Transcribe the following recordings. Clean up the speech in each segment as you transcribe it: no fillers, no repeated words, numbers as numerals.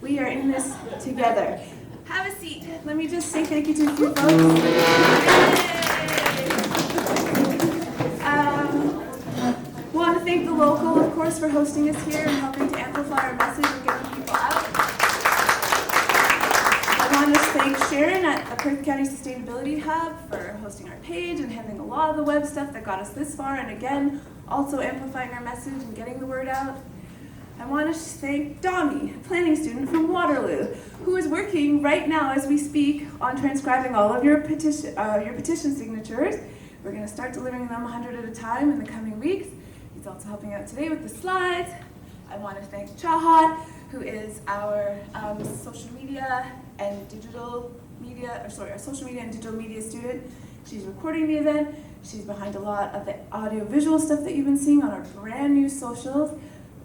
We are in this together. Have a seat. Let me just say thank you to a few folks. Want to thank the local, of course, for hosting us here and helping to amplify our message and getting people out. I want to thank Sharon at the Perth County Sustainability Hub for hosting our page and handling a lot of the web stuff that got us this far, and again, also amplifying our message and getting the word out. I want to thank Domi, a planning student from Waterloo, who is working right now as we speak on transcribing all of your petition signatures. We're going to start delivering them 100 at a time in the coming weeks. He's also helping out today with the slides. I want to thank Chahat, who is our social media and digital media student. She's recording the event. She's behind a lot of the audio-visual stuff that you've been seeing on our brand new socials.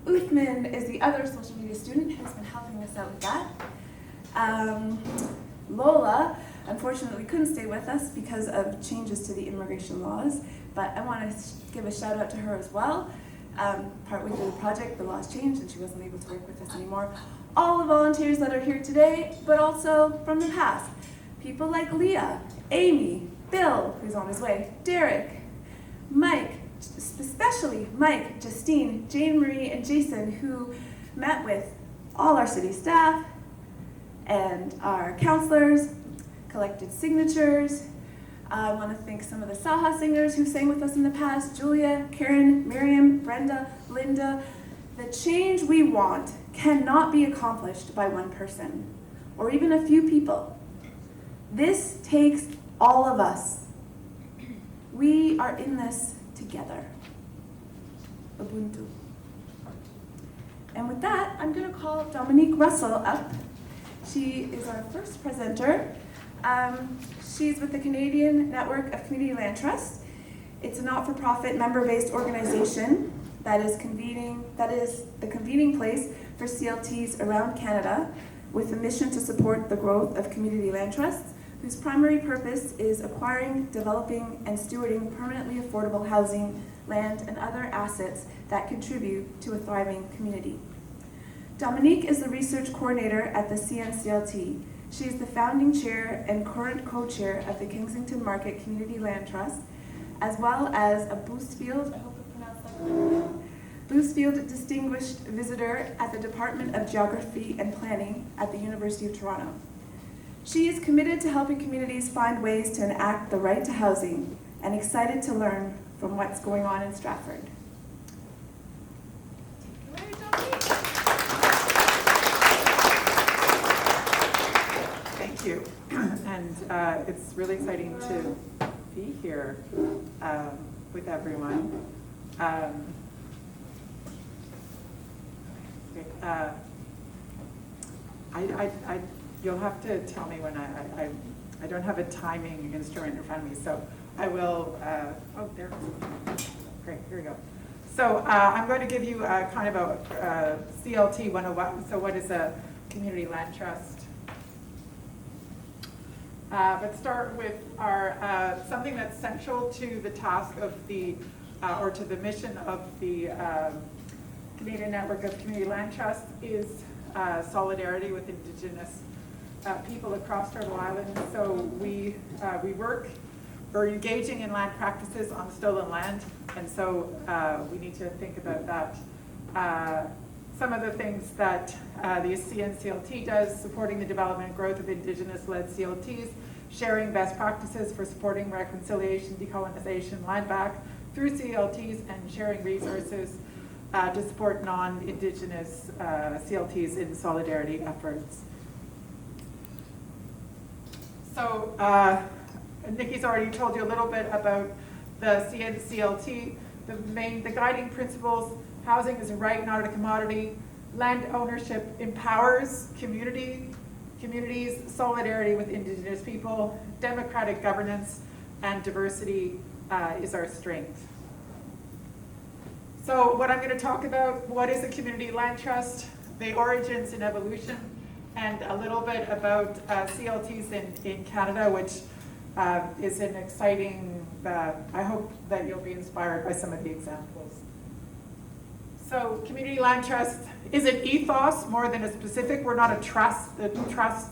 Uthman is the other social media student who's been helping us out with that. Lola, unfortunately, couldn't stay with us because of changes to the immigration laws, but I want to give a shout out to her as well. Partway through the project, the laws changed and she wasn't able to work with us anymore. All the volunteers that are here today, but also from the past. People like Leah, Amy, Bill, who's on his way, Derek, Mike, especially Mike, Justine, Jane Marie, and Jason, who met with all our city staff and our counselors, collected signatures. I want to thank some of the Saha singers who sang with us in the past, Julia, Karen, Miriam, Brenda, Linda. The change we want cannot be accomplished by one person or even a few people. This takes all of us. We are in this together. Ubuntu. And with that, I'm going to call Dominique Russell up. She is our first presenter. She's with the Canadian Network of Community Land Trusts. It's a not-for-profit, member-based organization that is the convening place for CLTs around Canada with a mission to support the growth of community land trusts, whose primary purpose is acquiring, developing, and stewarding permanently affordable housing, land, and other assets that contribute to a thriving community. Dominique is the research coordinator at the CNCLT. She is the founding chair and current co-chair of the Kensington Market Community Land Trust, as well as a Boostfield, I hope I pronounced that correctly, Boostfield Distinguished Visitor at the Department of Geography and Planning at the University of Toronto. She is committed to helping communities find ways to enact the right to housing and excited to learn from what's going on in Stratford. Take it away, Dominique. Thank you. And it's really exciting to be here with everyone. You'll have to tell me when I don't have a timing instrument in front of me, so I will, oh, there it is. Great, here we go. So I'm going to give you kind of a CLT 101. So what is a community land trust? Let's start with our something that's central to the task of the, or to the mission of the Canadian Network of Community Land Trusts is solidarity with Indigenous people across Turtle Island. So we work, we're engaging in land practices on stolen land, and so we need to think about that. Some of the things that the CNCLT does, supporting the development and growth of Indigenous-led CLTs, sharing best practices for supporting reconciliation, decolonization, land back through CLTs, and sharing resources to support non-Indigenous CLTs in solidarity efforts. So Nikki's already told you a little bit about the CNCLT. The guiding principles: housing is a right, not a commodity. Land ownership empowers communities, solidarity with Indigenous people, democratic governance, and diversity is our strength. So what I'm going to talk about, what is a community land trust, the origins and evolution, and a little bit about CLTs in Canada, which is an exciting, I hope that you'll be inspired by some of the examples. So community land trust is an ethos more than a specific. We're not a trust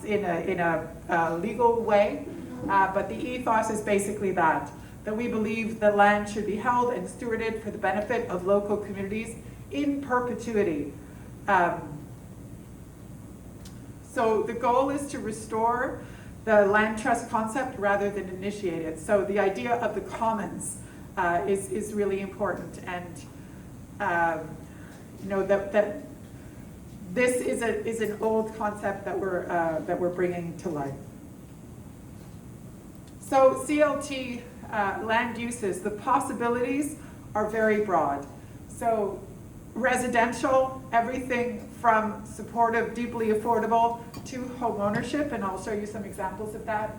in a legal way, but the ethos is basically that we believe that land should be held and stewarded for the benefit of local communities in perpetuity. So the goal is to restore the land trust concept rather than initiate it. So the idea of the commons is really important, and you know that this is an old concept that we're bringing to life. So CLT land uses, the possibilities are very broad. So residential, everything from supportive, deeply affordable to home ownership, and I'll show you some examples of that.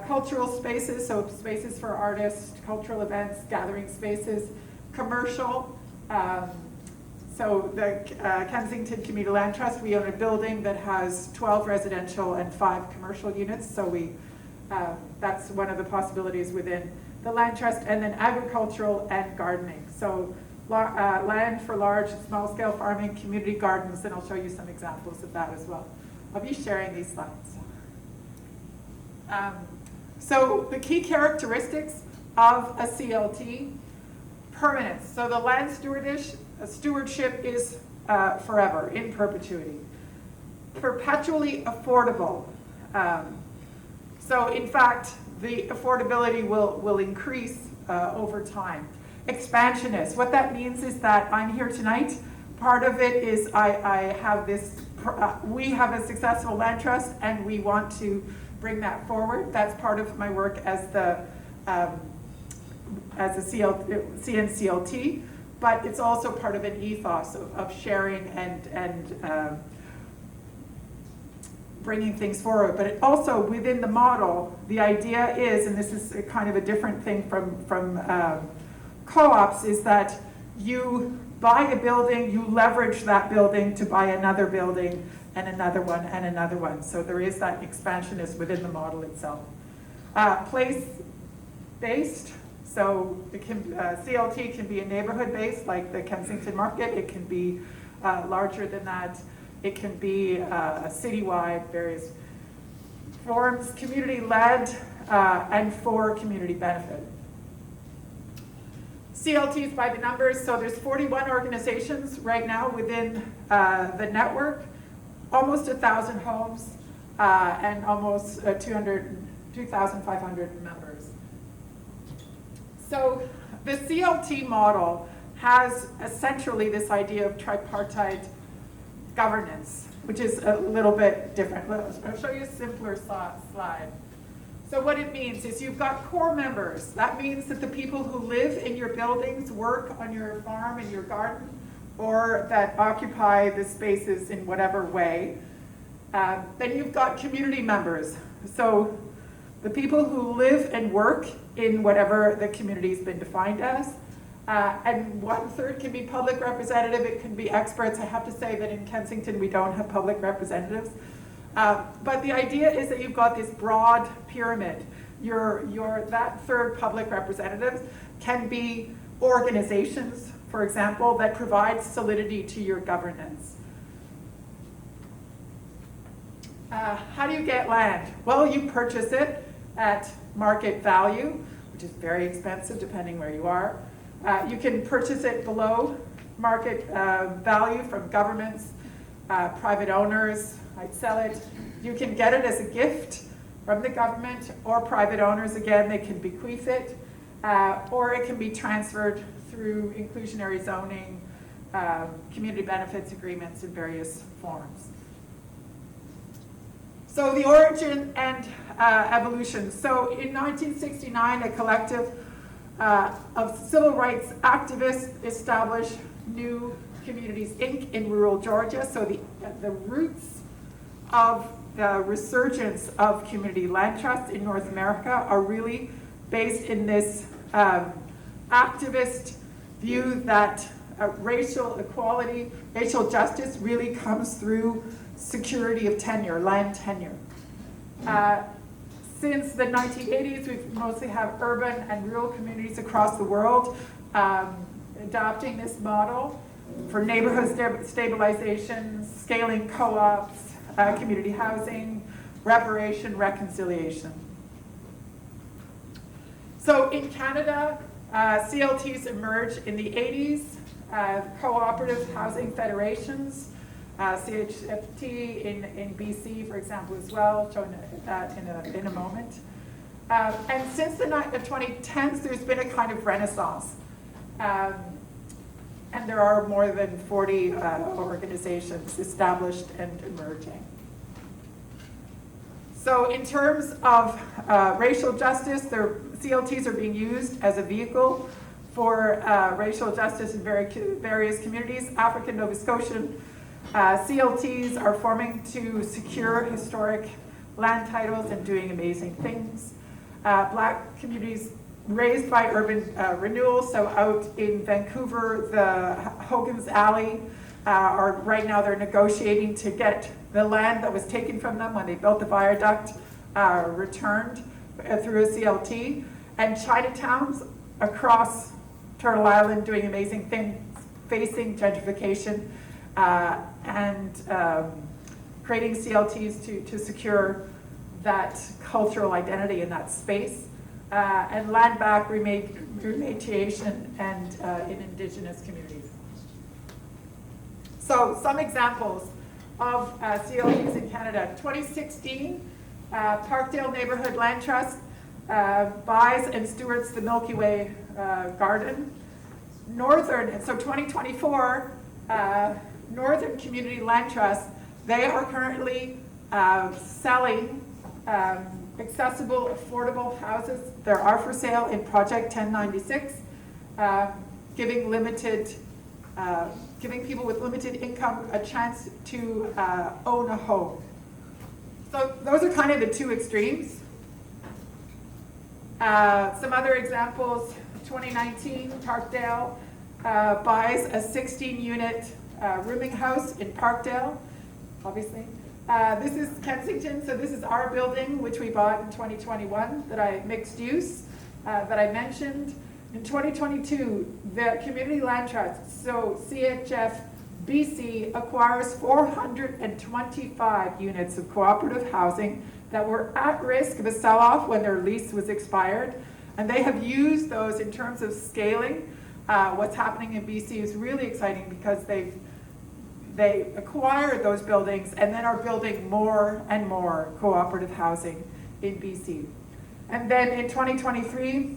Cultural spaces, so spaces for artists, cultural events, gathering spaces. Commercial, so the Kensington Community Land Trust, we own a building that has 12 residential and 5 commercial units, so that's one of the possibilities within the land trust. And then agricultural and gardening, so land for large, small-scale farming, community gardens, and I'll show you some examples of that as well. I'll be sharing these slides. So the key characteristics of a CLT: permanence. So the land stewardship is forever, in perpetuity. Perpetually affordable. So in fact, the affordability will increase over time. Expansionist. What that means is that I'm here tonight. Part of it is I have this, we have a successful land trust and we want to bring that forward. That's part of my work as a CNCLT, but it's also part of an ethos of sharing and bringing things forward. But it also, within the model, the idea is, and this is kind of a different thing from co-ops, is that you buy a building, you leverage that building to buy another building and another one and another one. So there is that expansionist within the model itself. Place-based, so CLT can be a neighborhood-based, like the Kensington Market. It can be larger than that. It can be citywide, various forms, community-led, and for community benefit. CLTs by the numbers, so there's 41 organizations right now within the network, almost 1,000 homes, and almost 2,500 members. So the CLT model has essentially this idea of tripartite governance, which is a little bit different. I'll show you a simpler slide. So what it means is you've got core members. That means that the people who live in your buildings, work on your farm, in your garden, or that occupy the spaces in whatever way. Then you've got community members. So the people who live and work in whatever the community's been defined as. And 1/3 can be public representative, it can be experts. I have to say that in Kensington we don't have public representatives. But the idea is that you've got this broad pyramid. That third public representatives can be organizations, for example, that provide solidity to your governance. How do you get land? Well, you purchase it at market value, which is very expensive depending where you are. You can purchase it below market value from governments, private owners might sell it. You can get it as a gift from the government or private owners. Again, they can bequeath it, or it can be transferred through inclusionary zoning, community benefits agreements in various forms. So the origin and evolution. So in 1969, a collective of civil rights activists established New Communities, Inc. in rural Georgia. So the roots of the resurgence of community land trusts in North America are really based in this activist view that racial equality, racial justice really comes through security of tenure, land tenure. Since the 1980s, we mostly have urban and rural communities across the world adopting this model. for neighborhood stabilization, scaling co-ops, community housing, reparation, reconciliation. So in Canada, CLTs emerged in the 80s, cooperative housing federations, CHFT in BC, for example, as well, showing that in a moment. And since the 2010s, there's been a kind of renaissance. And there are more than 40 organizations established and emerging. So in terms of racial justice, CLTs are being used as a vehicle for racial justice in various communities. African Nova Scotian CLTs are forming to secure historic land titles and doing amazing things. Black communities raised by urban renewal, so out in Vancouver, the Hogan's Alley, right now they're negotiating to get the land that was taken from them when they built the viaduct returned through a CLT. And Chinatowns across Turtle Island doing amazing things, facing gentrification and creating CLTs to secure that cultural identity in that space. And land back remediation and in Indigenous communities. So some examples of CLTs in Canada. 2016, Parkdale Neighborhood Land Trust buys and stewards the Milky Way Garden. So 2024, Northern Community Land Trust, they are currently selling accessible, affordable houses. There are for sale in Project 1096, giving people with limited income a chance to own a home. So those are kind of the two extremes. Some other examples, 2019, Parkdale buys a 16-unit rooming house in Parkdale, obviously. This is Kensington, so this is our building, which we bought in 2021, mixed use, that I mentioned. In 2022, the Community Land Trust, so CHF BC, acquires 425 units of cooperative housing that were at risk of a sell-off when their lease was expired. And they have used those in terms of scaling. What's happening in BC is really exciting because they acquired those buildings and then are building more and more cooperative housing in BC. And then in 2023,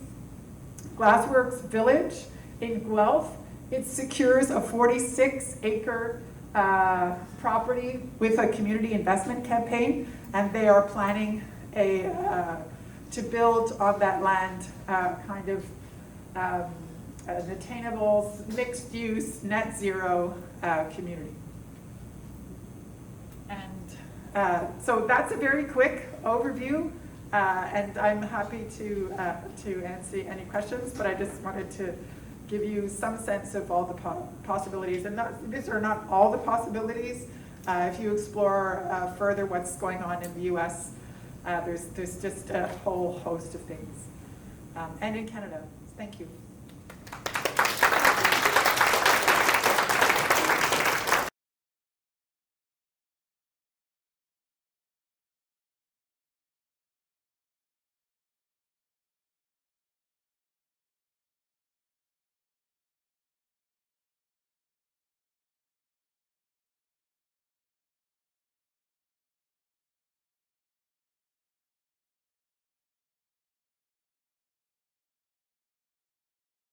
Glassworks Village in Guelph, it secures a 46-acre property with a community investment campaign, and they are planning to build on that land an attainable, mixed-use, net zero community. And so that's a very quick overview, and I'm happy to answer any questions, but I just wanted to give you some sense of all the possibilities. And these are not all the possibilities. If you explore further what's going on in the US, there's just a whole host of things. And in Canada. Thank you.